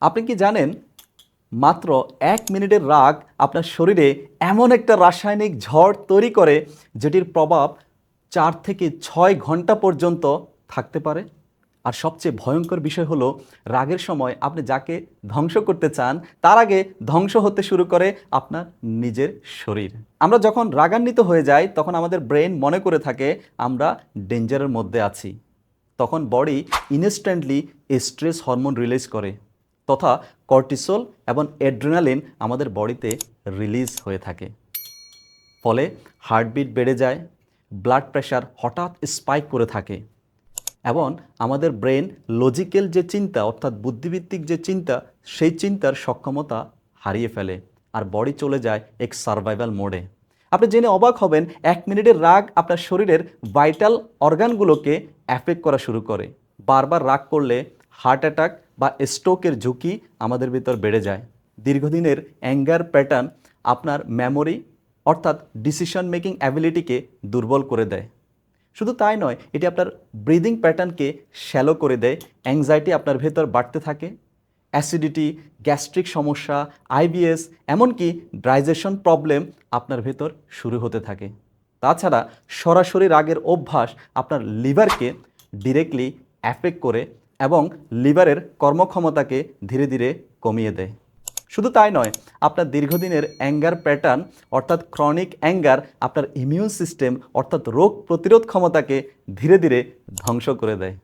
আপনি কি জানেন মাত্র 1 মিনিটের রাগ আপনার শরীরে এমন একটা রাসায়নিক ঝড় তৈরি করে যেটির প্রভাব 4 থেকে 6 ঘন্টা পর্যন্ত থাকতে পারে। আর সবচেয়ে ভয়ঙ্কর বিষয় হলো রাগের সময় আপনি যাকে ধ্বংস করতে চান তার আগে ধ্বংস হতে শুরু করে আপনার নিজের শরীর। আমরা যখন রাগান্বিত হয়ে যাই তখন আমাদের ব্রেন মনে করে থাকে আমরা ডেঞ্জারের মধ্যে আছি। তখন body instantly stress hormone release করে তথা কর্টিসল এবং অ্যাড্রিনালিন আমাদের বডিতে রিলিজ হয়ে থাকে। ফলে হার্টবিট বেড়ে যায়, ব্লাড প্রেশার হঠাৎ স্পাইক করে থাকে এবং আমাদের ব্রেন লজিক্যাল যে চিন্তা অর্থাৎ বুদ্ধিভিত্তিক যে চিন্তা সেই চিন্তার সক্ষমতা হারিয়ে ফেলে আর বডি চলে যায় এক সার্ভাইভাল মোডে। আপনি জেনে অবাক হবেন 1 মিনিটের রাগ আপনার শরীরের ভাইটাল অর্গানগুলোকে অ্যাফেক্ট করা শুরু করে। বারবার রাগ করলে হার্ট অ্যাটাক বা স্ট্রোকের ঝুঁকি আমাদের ভিতর বেড়ে যায়। দীর্ঘদিনের অ্যাঙ্গার প্যাটার্ন আপনার মেমোরি অর্থাৎ ডিসিশন মেকিং অ্যাবিলিটিকে দুর্বল করে দেয়। শুধু তাই নয়, এটি আপনার ব্রিদিং প্যাটার্নকে শ্যালো করে দেয়, অ্যাংজাইটি আপনার ভেতর বাড়তে থাকে, অ্যাসিডিটি, গ্যাস্ট্রিক সমস্যা, আইবিএস এমনকি ডাইজেশন প্রবলেম আপনার ভেতর শুরু হতে থাকে। তাছাড়া সরাসরি রাগের অভ্যাস আপনার লিভারকে ডিরেক্টলি অ্যাফেক্ট করে এবং লিভারের কর্মক্ষমতাকে ধীরে ধীরে কমিয়ে দেয়। শুধু তাই নয়, আপনার দীর্ঘদিনের অ্যাঙ্গার প্যাটার্ন অর্থাৎ ক্রনিক অ্যাঙ্গার আপনার ইমিউন সিস্টেম অর্থাৎ রোগ প্রতিরোধ ক্ষমতাকে ধীরে ধীরে ধ্বংস করে দেয়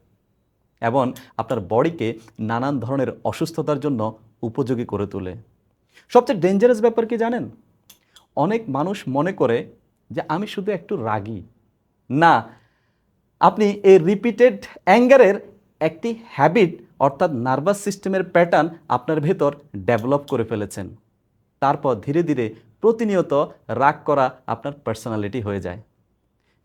এবং আপনার বডিকে নানান ধরনের অসুস্থতার জন্য উপযোগী করে তোলে। সবচেয়ে ডেঞ্জারাস ব্যাপার কি জানেন? অনেক মানুষ মনে করে যে আমি শুধু একটু রাগী। না, আপনি এই রিপিটেড অ্যাঙ্গারের একটি হ্যাবিট অর্থাৎ নার্ভাস সিস্টেমের প্যাটার্ন আপনার ভেতর ডেভেলপ করে ফেলেছেন। তারপর ধীরে ধীরে প্রতিনিয়ত রাগ করা আপনার পার্সোনালিটি হয়ে যায়।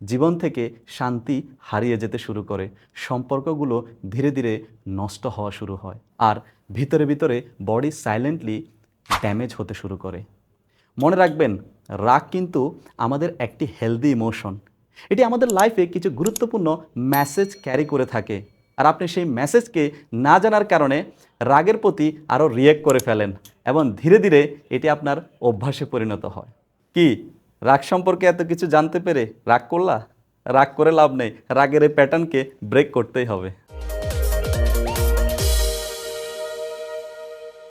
জীবন থেকে শান্তি হারিয়ে যেতে শুরু করে, সম্পর্কগুলো ধীরে ধীরে নষ্ট হওয়া শুরু হয় আর ভিতরে ভিতরে বডি সাইলেন্টলি ড্যামেজ হতে শুরু করে। মনে রাখবেন, রাগ কিন্তু আমাদের একটি হেলদি ইমোশন। এটি আমাদের লাইফে কিছু গুরুত্বপূর্ণ মেসেজ ক্যারি করে থাকে আর আপনি সেই মেসেজকে না জানার কারণে রাগের প্রতি আরও রিয়েক্ট করে ফেলেন এবং ধীরে ধীরে এটি আপনার অভ্যাসে পরিণত হয়। কি রাগ সম্পর্কে এত কিছু জানতে পেরে রাগ করলা? রাগ করে লাভ নেই, রাগের এই প্যাটার্নকে ব্রেক করতেই হবে।